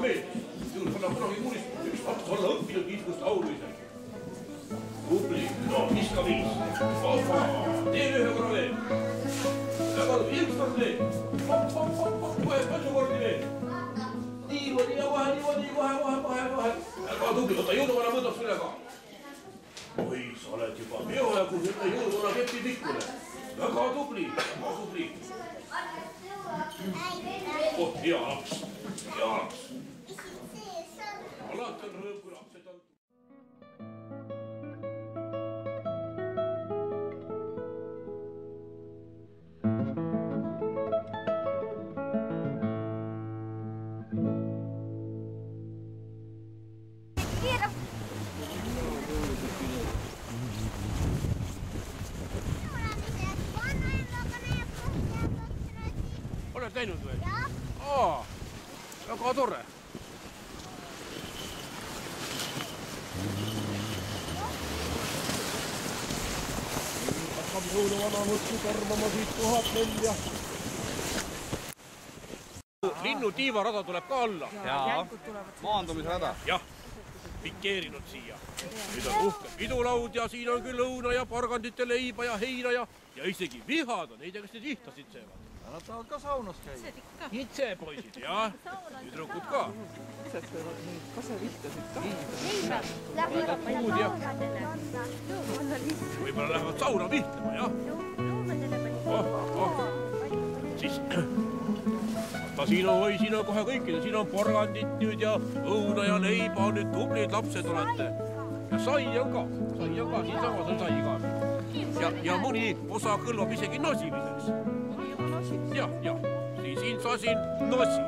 meeldis. Juhul pole kunagi kuulist, üks laps olla õppinud niisugust laulu isegi. Tubli, no viska viis. Opa, teen ühe korra veel. Väga üks kord veel. Kohe palju kordi veel. Niimoodi ja kohe. Väga tubli, võta jõuduvana mõõdab sulle ka. Oi, sa oled juba peojagu, ütle jõuduvana kepi pikkune. Väga tubli. Oh, hea laps. Alati on rõõm, kui lapsed on. Oled läinud või? Jah. Väga tore. Hakkab jõuluvana võtsu karvama siit kohalt välja. Linnu tiivarada tuleb ka alla. Jaa, maandumisrada. Jah, pikeerinud siia. Nüüd on uhke pidulaud ja siin on küll õuna ja porgandite leiba ja heina ja isegi vihad on. Ei tea, kas need ihtasid seevad. Nad tahavad ka saunas käia. Itse poisid, jah. Tüdrukud ka. Itsed peavad neid kasevihtasid ka. Võib-olla lähevad sauna vihtama, jah. Siis, vaata siin on kohe kõikide. Siin on porgandit nüüd ja õuna ja leiba. Nüüd tublid lapsed olete. Ja sai on ka. Siin samas on sai ka. Ja mõni osa kõlvab isegi nosimiseks. Jah, siin sasin nosi.